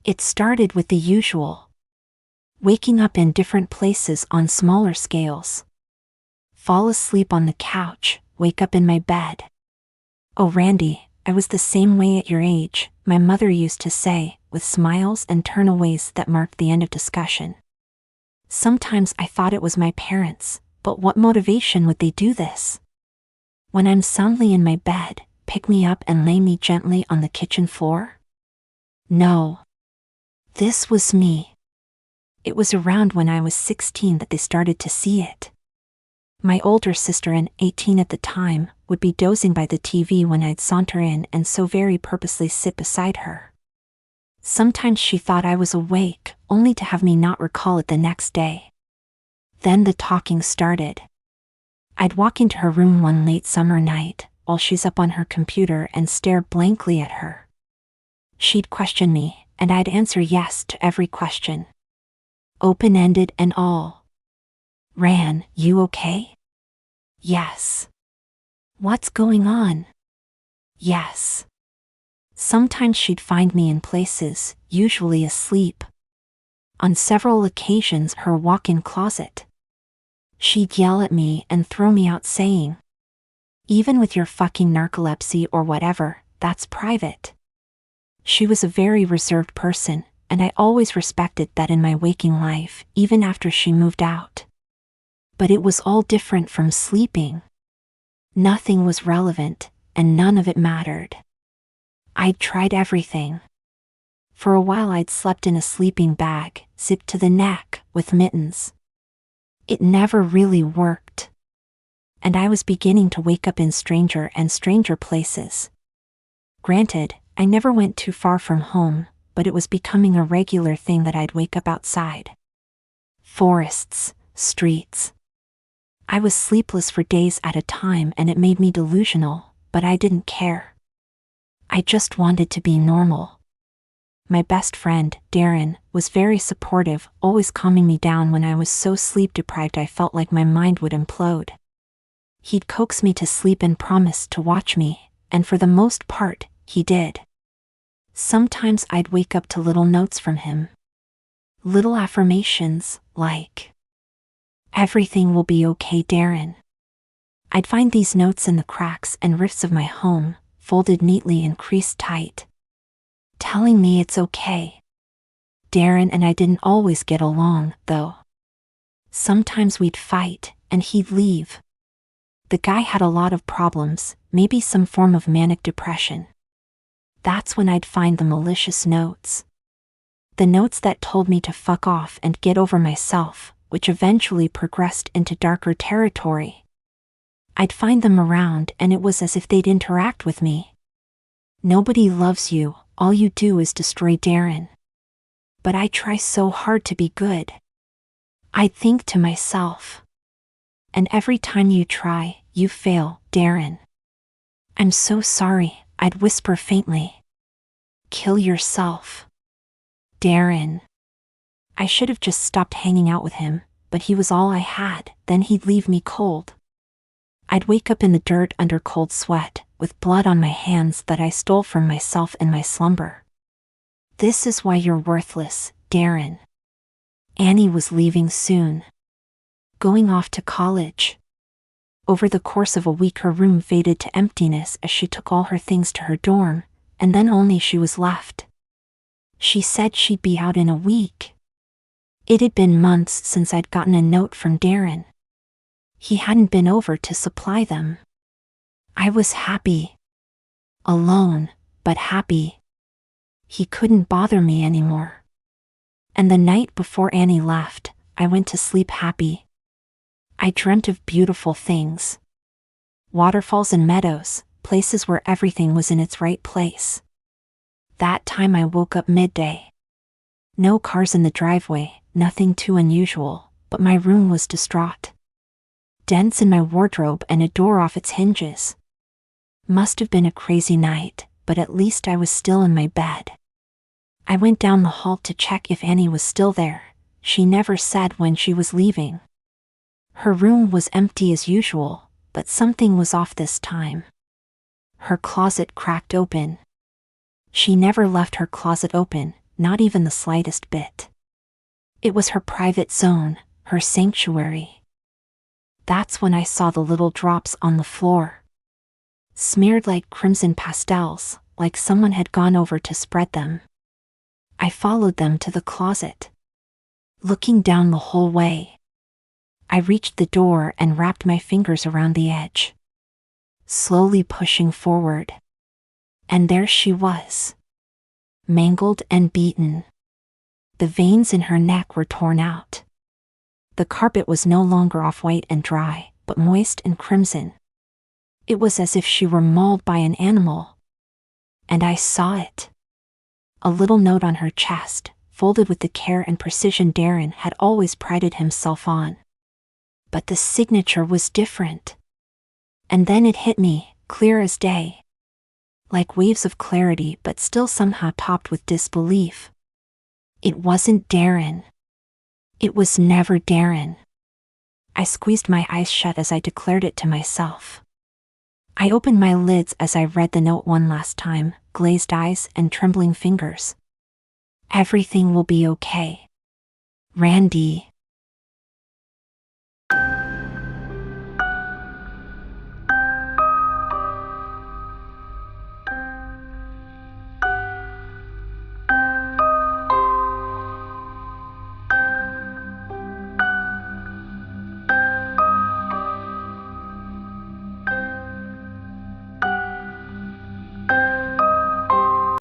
It started with the usual. Waking up in different places on smaller scales. Fall asleep on the couch, wake up in my bed. "Oh, Randy, I was the same way at your age," my mother used to say, with smiles and turnaways that marked the end of discussion. Sometimes I thought it was my parents, but what motivation would they do this? When I'm soundly in my bed, pick me up and lay me gently on the kitchen floor? No. This was me. It was around when I was 16 that they started to see it. My older sister, and 18 at the time, would be dozing by the TV when I'd saunter in and so very purposely sit beside her. Sometimes she thought I was awake, only to have me not recall it the next day. Then the talking started. I'd walk into her room one late summer night, while she's up on her computer, and stare blankly at her. She'd question me, and I'd answer yes to every question. Open-ended and all. "Ran, you okay?" "Yes." "What's going on?" "Yes." Sometimes she'd find me in places, usually asleep. On several occasions, her walk-in closet. She'd yell at me and throw me out, saying, "Even with your fucking narcolepsy or whatever, that's private." She was a very reserved person, and I always respected that in my waking life, even after she moved out. But it was all different from sleeping. Nothing was relevant, and none of it mattered. I'd tried everything. For a while I'd slept in a sleeping bag, zipped to the neck, with mittens. It never really worked. And I was beginning to wake up in stranger and stranger places. Granted, I never went too far from home, but it was becoming a regular thing that I'd wake up outside. Forests, streets. I was sleepless for days at a time, and it made me delusional, but I didn't care. I just wanted to be normal. My best friend, Darren, was very supportive, always calming me down when I was so sleep-deprived I felt like my mind would implode. He'd coax me to sleep and promise to watch me, and for the most part, he did. Sometimes I'd wake up to little notes from him. Little affirmations, like, "Everything will be okay, Darren." I'd find these notes in the cracks and rifts of my home, folded neatly and creased tight, telling me it's okay. Darren and I didn't always get along, though. Sometimes we'd fight, and he'd leave. The guy had a lot of problems, maybe some form of manic depression. That's when I'd find the malicious notes. The notes that told me to fuck off and get over myself, which eventually progressed into darker territory. I'd find them around, and it was as if they'd interact with me. "Nobody loves you, all you do is destroy, Darren. But I try so hard to be good." I'd think to myself. "And every time you try, you fail, Darren." "I'm so sorry," I'd whisper faintly. "Kill yourself, Darren." I should have just stopped hanging out with him, but he was all I had, then he'd leave me cold. I'd wake up in the dirt under cold sweat, with blood on my hands that I stole from myself in my slumber. "This is why you're worthless, Darren." Annie was leaving soon. Going off to college. Over the course of a week her room faded to emptiness as she took all her things to her dorm, and then only she was left. She said she'd be out in a week. It had been months since I'd gotten a note from Darren. He hadn't been over to supply them. I was happy. Alone, but happy. He couldn't bother me anymore. And the night before Annie left, I went to sleep happy. I dreamt of beautiful things. Waterfalls and meadows, places where everything was in its right place. That time I woke up midday. No cars in the driveway, nothing too unusual, but my room was distraught. Dents in my wardrobe and a door off its hinges. Must have been a crazy night, but at least I was still in my bed. I went down the hall to check if Annie was still there. She never said when she was leaving. Her room was empty as usual, but something was off this time. Her closet cracked open. She never left her closet open, not even the slightest bit. It was her private zone, her sanctuary. That's when I saw the little drops on the floor. Smeared like crimson pastels, like someone had gone over to spread them. I followed them to the closet. Looking down the whole way, I reached the door and wrapped my fingers around the edge. Slowly pushing forward. And there she was. Mangled and beaten. The veins in her neck were torn out. The carpet was no longer off-white and dry, but moist and crimson. It was as if she were mauled by an animal. And I saw it. A little note on her chest, folded with the care and precision Darren had always prided himself on. But the signature was different. And then it hit me, clear as day. Like waves of clarity, but still somehow topped with disbelief. It wasn't Darren. It was never Darren. I squeezed my eyes shut as I declared it to myself. I opened my lids as I read the note one last time, glazed eyes and trembling fingers. Everything will be okay. Randy.